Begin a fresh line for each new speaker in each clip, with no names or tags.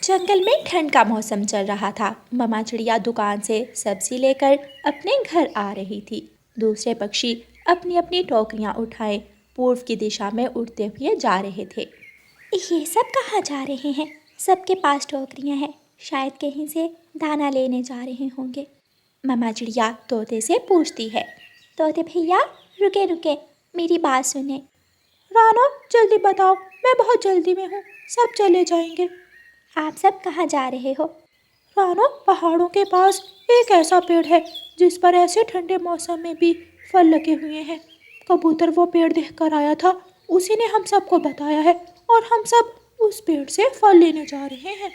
جنگل میں ٹھنڈ کا موسم چل رہا تھا۔ مما چڑیا دکان سے سبزی لے کر اپنے گھر آ رہی تھی۔ دوسرے پکشی اپنی اپنی ٹوکریاں اٹھائے پورب کی دشا میں اڑتے ہوئے جا رہے تھے۔ یہ سب کہاں جا رہے ہیں؟ سب کے پاس ٹوکریاں ہیں، شاید کہیں سے دانا لینے جا رہے ہوں گے۔ مما چڑیا طوطے سے پوچھتی ہے۔ طوطے بھیا رکے رکے، میری بات سنیں۔ رانو جلدی بتاؤ، میں بہت جلدی میں ہوں، سب چلے جائیں گے۔ آپ سب کہاں جا رہے ہو؟ رانو پہاڑوں کے پاس ایک ایسا پیڑ ہے جس پر ایسے ٹھنڈے موسم میں بھی پھل لگے ہوئے ہیں۔ کبوتر وہ پیڑ دیکھ کر آیا تھا، اسی نے ہم سب کو بتایا ہے اور ہم سب اس پیڑ سے پھل لینے جا رہے ہیں۔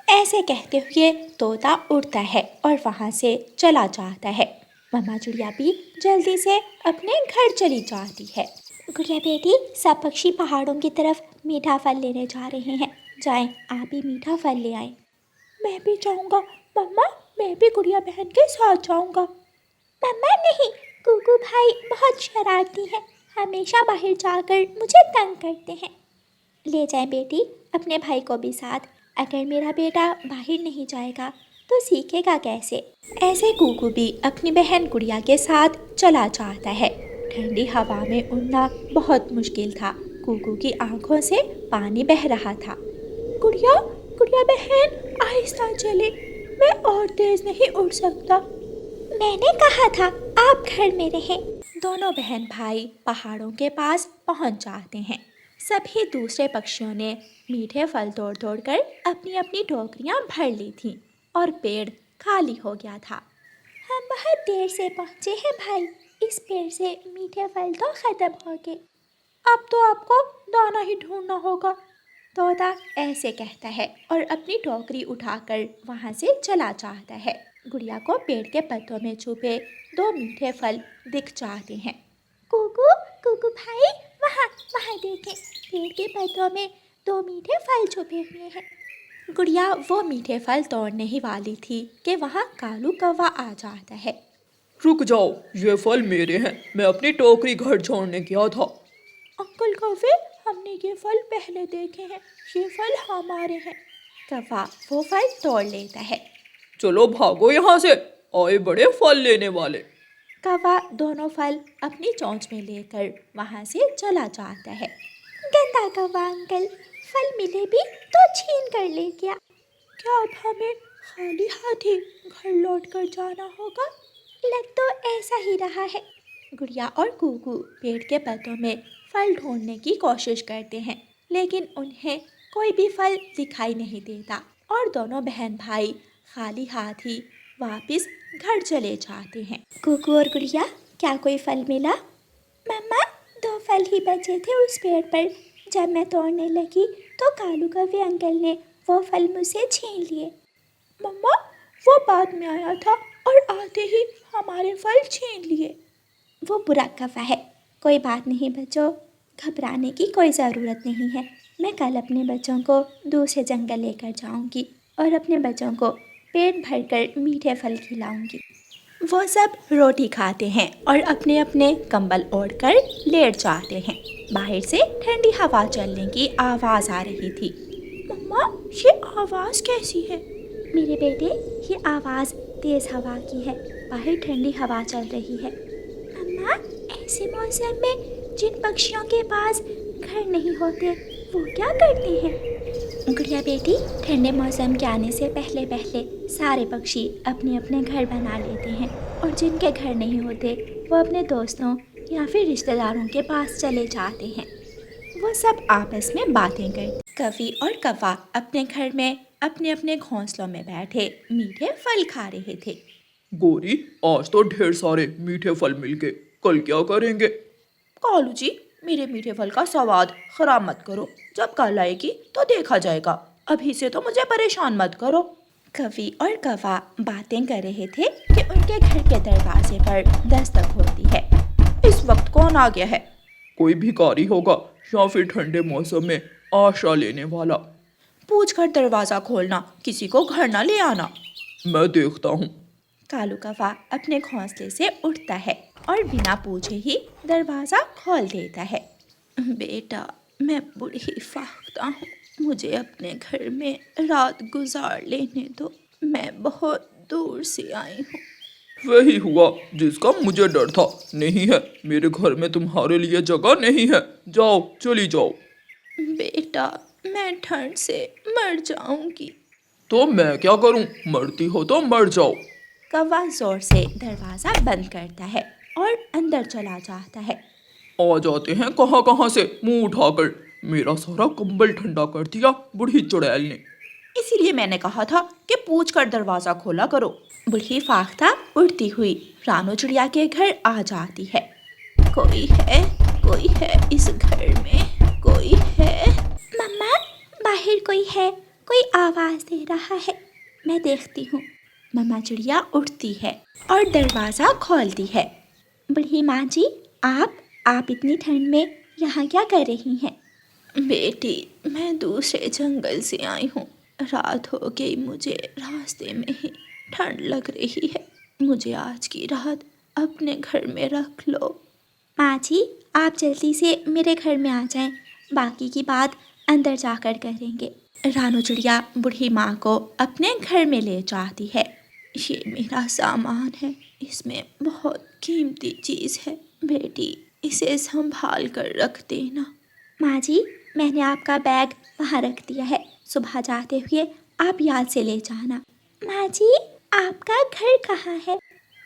ایسے کہتے ہوئے طوطا اڑتا ہے اور وہاں سے چلا جاتا ہے۔ مما چڑیا بھی جلدی سے اپنے گھر چلی جاتی ہے۔ گڑیا بیٹی سب پکشی پہاڑوں کی طرف میٹھا پھل لینے جا رہے ہیں، جائیں آپ بھی میٹھا پھل لے آئیں۔ میں بھی جاؤں گا مما، میں بھی گڑیا بہن کے ساتھ جاؤں گا۔ مما نہیں، کوکو بھائی بہت شرارتی ہیں، ہمیشہ باہر جا کر مجھے تنگ کرتے ہیں۔ لے جائیں بیٹی اپنے بھائی کو بھی ساتھ، اگر میرا بیٹا باہر نہیں جائے گا تو سیکھے گا کیسے؟ ایسے کوکو بھی اپنی بہن گڑیا کے ساتھ چلا جاتا ہے۔ ٹھنڈی ہوا میں اڑنا بہت مشکل تھا، کوکو کی آنکھوں سے پانی بہہ رہا تھا۔ گڑیا بہن آہستہ چلے، میں اور تیز نہیں اڑ سکتا۔ میں نے کہا تھا آپ گھر میں رہیں۔ دونوں بہن بھائی پہاڑوں کے پاس پہنچ جاتے ہیں۔ سبھی دوسرے پکشیوں نے میٹھے پھل توڑ توڑ کر اپنی اپنی ٹوکریاں بھر لی تھیں اور پیڑ خالی ہو گیا تھا۔ ہم بہت دیر سے پہنچے ہیں بھائی، اس پیڑ سے میٹھے پھل تو ختم ہو گئے، اب تو آپ کو دانا ہی ڈھونڈنا ہوگا۔ طوطا ایسے کہتا ہے اور اپنی ٹوکری اٹھا کر وہاں سے چلا جاتا ہے۔ گڑیا کو پیڑ کے پتوں میں چھپے 2 میٹھے پھل دکھ جاتے ہیں۔ کوکو بھائی وہاں دیکھیں، پیڑ کے پتوں میں 2 میٹھے پھل چھپے ہوئے ہیں۔ گڑیا وہ میٹھے پھل توڑنے ہی والی تھی کہ وہاں کالو کوا آ جاتا ہے۔
رک جاؤ، یہ پھل میرے ہیں، میں اپنی ٹوکری گھر چھوڑنے گیا تھا۔
انکل کوے ہم نے یہ پھل پہلے دیکھے ہیں، یہ پھل ہمارے ہیں۔ کوا وہ پھل توڑ لیتا ہے۔
چلو بھاگو یہاں سے، آئے بڑے پھل لینے والے۔
کوا دونوں پھل اپنی چونچ میں لے کر وہاں سے چلا جاتا ہے۔ گندا کوا انکل، پھل ملے بھی تو چھین کر لے گیا۔ کیا اب ہمیں خالی ہاتھ ہی گھر لوٹ کر جانا ہوگا؟ لگ تو ایسا ہی رہا ہے۔ گڑیا اور کوکو پیڑ کے پتوں میں پھل ڈھونڈنے کی کوشش کرتے ہیں، لیکن انہیں کوئی بھی پھل دکھائی نہیں دیتا اور دونوں بہن بھائی خالی ہاتھ ہی واپس گھر چلے جاتے ہیں۔ کوکو اور گڑیا کیا کوئی پھل ملا؟ مما 2 پھل ہی بچے تھے اس پیڑ پر، جب میں توڑنے لگی تو کالو کوے انکل نے وہ پھل مجھ سے چھین لیے۔ مما وہ بعد میں آیا تھا اور آتے ہی ہمارے پھل چھین لیے۔ وہ برا کوا ہے، کوئی بات نہیں بچوں، گھبرانے کی کوئی ضرورت نہیں ہے۔ میں کل اپنے بچوں کو دوسرے جنگل لے کر جاؤں گی اور اپنے بچوں کو پیٹ بھر کر میٹھے پھل کھلاؤں گی۔ وہ سب روٹی کھاتے ہیں اور اپنے اپنے کمبل اوڑھ کر لیٹ جاتے ہیں۔ باہر سے ٹھنڈی ہوا چلنے کی آواز آ رہی تھی۔ مما یہ آواز کیسی ہے؟ میرے بیٹے یہ آواز تیز ہوا کی ہے، باہر ٹھنڈی ہوا چل رہی ہے۔ مما ایسے موسم میں جن پکشیوں کے پاس گھر نہیں ہوتے وہ کیا کرتے ہیں؟ گڑیا بیٹی ٹھنڈے موسم کے آنے سے پہلے سارے پکشی اپنے اپنے گھر بنا لیتے ہیں، اور جن کے گھر نہیں ہوتے وہ اپنے دوستوں یا پھر رشتہ داروں کے پاس چلے جاتے ہیں۔ وہ سب آپس میں باتیں کرتے۔ کوی اور کوا اپنے گھر میں اپنے اپنے گھونسلوں میں بیٹھے میٹھے پھل کھا رہے تھے۔
گوری آج تو ڈھیر سارے میٹھے پھل مل گئے، کل کیا کریں گے؟
کالو جی میرے میٹھے پھل کا سواد خراب مت کرو، جب کل آئے گی تو دیکھا جائے گا، ابھی سے تو مجھے پریشان مت کرو۔ کوی اور کوا باتیں کر رہے تھے کہ ان کے گھر کے دروازے پر دستک ہوتی ہے۔ اس وقت کون آ گیا ہے؟
کوئی بھکاری ہوگا یا پھر ٹھنڈے موسم میں آشا لینے والا۔
پوچھ کر دروازہ کھولنا، کسی کو گھر نہ لے آنا۔
میں دیکھتا ہوں۔
کالو کوا اپنے گھونسلے سے اٹھتا ہے اور بنا پوچھے ہی دروازہ کھول دیتا ہے۔ بیٹا میں بڑی فاختہ ہوں، مجھے اپنے گھر میں رات گزار لینے دو، میں بہت دور سے آئی ہوں۔
وہی ہوا جس کا مجھے ڈر تھا۔ نہیں ہے، میرے گھر میں تمہارے لیے جگہ نہیں ہے، جاؤ چلی جاؤ۔
بیٹا، میں ٹھنڈ سے مر جاؤں گی۔
تو میں کیا کروں؟ مرتی ہو تو مر جاؤ۔
کوا زور سے دروازہ بند کرتا ہے اور اندر چلا جاتا ہے۔
آ جاتے ہیں کہاں کہاں سے منہ اٹھا کر، میرا سارا کمبل ٹھنڈا کر دیا بوڑھی چڑیل نے۔
اسی لیے میں نے کہا تھا کہ پوچھ کر دروازہ کھولا کرو۔ بوڑھی فاختہ اڑتی ہوئی رانو چڑیا کے گھر آ جاتی ہے۔ کوئی ہے اس گھر میں، کوئی ہے۔ مما، باہر کوئی آواز دے رہا ہے، میں دیکھتی ہوں۔ مما چڑیا اٹھتی ہے اور دروازہ کھولتی ہے۔ بڑھی ماں جی، آپ اتنی ٹھنڈ میں یہاں کیا کر رہی ہیں؟ بیٹی، میں دوسرے جنگل سے آئی ہوں، رات ہو گئی، مجھے راستے میں ہی ٹھنڈ لگ رہی ہے، مجھے آج کی رات اپنے گھر میں رکھ لو۔ ماں جی، آپ جلدی سے میرے گھر میں آ جائیں، باقی کی بات اندر جا کر کریں گے۔ رانو چڑیا بوڑھی ماں کو اپنے گھر میں لے جاتی ہے۔ یہ میرا سامان ہے، اس میں بہت قیمتی چیز ہے، بیٹی اسے سنبھال کر رکھ دینا۔ ماں جی، میں نے آپ کا بیگ وہاں رکھ دیا ہے، صبح جاتے ہوئے آپ یاد سے لے جانا۔ ماں جی، آپ کا گھر کہاں ہے؟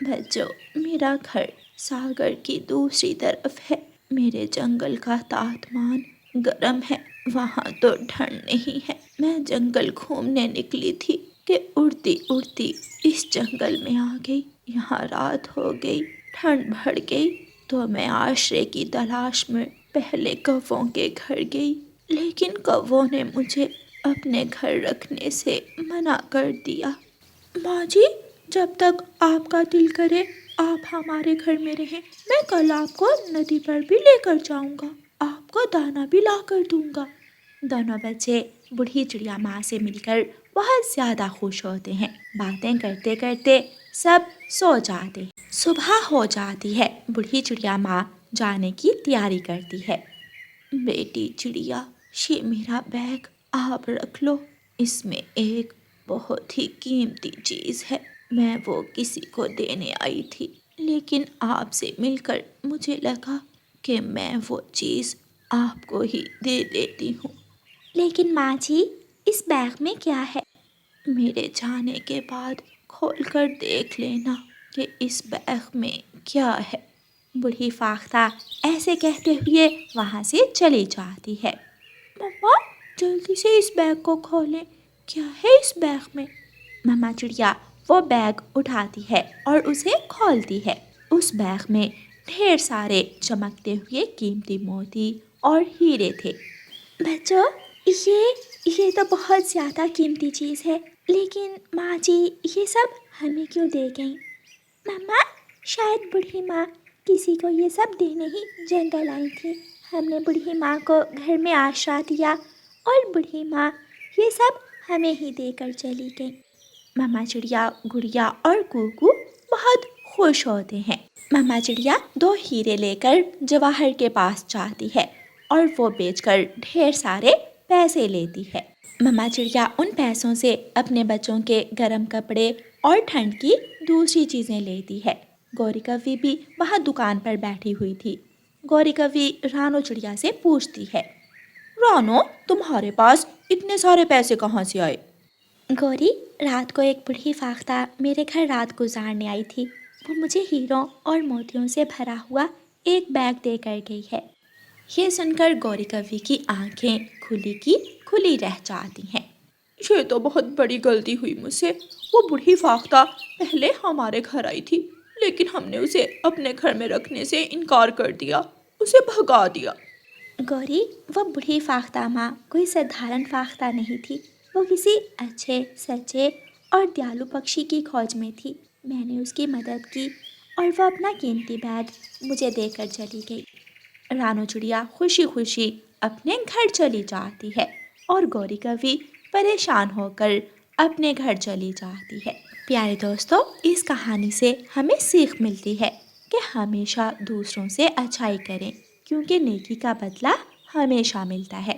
بچوں، میرا گھر ساگر کی دوسری طرف ہے، میرے جنگل کا تاپمان گرم ہے، وہاں تو ٹھنڈ نہیں ہے۔ میں جنگل گھومنے نکلی تھی کہ اڑتی اڑتی اس جنگل میں آ گئی، یہاں رات ہو گئی، ٹھنڈ بڑھ گئی تو میں آشرے کی تلاش میں پہلے کووں کے گھر گئی، لیکن کووں نے مجھے اپنے گھر رکھنے سے منع کر دیا۔ ماں جی، جب تک آپ کا دل کرے آپ ہمارے گھر میں رہیں، میں کل آپ کو ندی پر بھی لے کر جاؤں گا، آپ کو دانا بھی لا کر دوں گا۔ دونوں بچے بوڑھی چڑیا ماں سے مل کر بہت زیادہ خوش ہوتے ہیں۔ باتیں کرتے کرتے سب سو جاتے ہیں۔ صبح ہو جاتی ہے، بوڑھی چڑیا ماں جانے کی تیاری کرتی ہے۔ بیٹی چڑیا، یہ میرا بیگ آپ رکھ لو، اس میں ایک بہت ہی قیمتی چیز ہے، میں وہ کسی کو دینے آئی تھی، لیکن آپ سے مل کر مجھے لگا کہ میں وہ چیز آپ کو ہی دے دیتی ہوں۔ لیکن ماں جی، اس بیگ میں کیا ہے؟ میرے جانے کے بعد کھول کر دیکھ لینا کہ اس بیگ میں کیا ہے۔ بوڑھی فاختہ ایسے کہتے ہوئے وہاں سے چلی جاتی ہے۔ مما، جلدی سے اس بیگ کو کھولیں، کیا ہے اس بیگ میں؟ مما چڑیا وہ بیگ اٹھاتی ہے اور اسے کھولتی ہے۔ اس بیگ میں ڈھیر سارے چمکتے ہوئے قیمتی موتی اور ہیرے تھے۔ بچوں، یہ تو بہت زیادہ قیمتی چیز ہے، لیکن ماں جی یہ سب ہمیں کیوں دے گئیں؟ مما، شاید بوڑھی ماں کسی کو یہ سب دینے ہی جنگل آئی تھی، ہم نے بوڑھی ماں کو گھر میں آشرا دیا اور بوڑھی ماں یہ سب ہمیں ہی دے کر چلی گئی۔ مما چڑیا، گڑیا اور کوکو بہت خوش ہوتے ہیں۔ مما چڑیا 2 ہیرے لے کر جواہر کے پاس جاتی ہے اور وہ بیچ کر ڈھیر سارے پیسے لیتی ہے۔ مما چڑیا ان پیسوں سے اپنے بچوں کے گرم کپڑے اور ٹھنڈ کی دوسری چیزیں لیتی ہے۔ گوری کوی بھی وہاں دکان پر بیٹھی ہوئی تھی۔ گوری کوی رانو چڑیا سے پوچھتی ہے، رانو، تمہارے پاس اتنے سارے پیسے کہاں سے آئے؟ گوری، رات کو ایک بوڑھی فاختہ میرے گھر رات گزارنے آئی تھی، وہ مجھے ہیروں اور موتیوں سے بھرا ہوا ایک بیگ دے کر گئی ہے۔ یہ سن کر گوری کوی کی آنکھیں کھلی کی کھلی رہ جاتی ہیں۔ یہ تو بہت بڑی غلطی ہوئی مجھ سے، وہ بوڑھی فاختہ پہلے ہمارے گھر آئی تھی، لیکن ہم نے اسے اپنے گھر میں رکھنے سے انکار کر دیا، اسے بھگا دیا۔ گوری، وہ بوڑھی فاختہ ماں کوئی سادھارن فاختہ نہیں تھی، وہ کسی اچھے، سچے اور دیالو پکشی کی کھوج میں تھی۔ میں نے اس کی مدد کی اور وہ اپنا قیمتی بیگ مجھے دے کر چلی گئی۔ رانو چڑیا خوشی خوشی اپنے گھر چلی جاتی ہے اور گوری کوی پریشان ہو کر اپنے گھر چلی جاتی ہے۔ پیارے دوستو، اس کہانی سے ہمیں سیکھ ملتی ہے کہ ہمیشہ دوسروں سے اچھائی کریں، کیونکہ نیکی کا بدلہ ہمیشہ ملتا ہے۔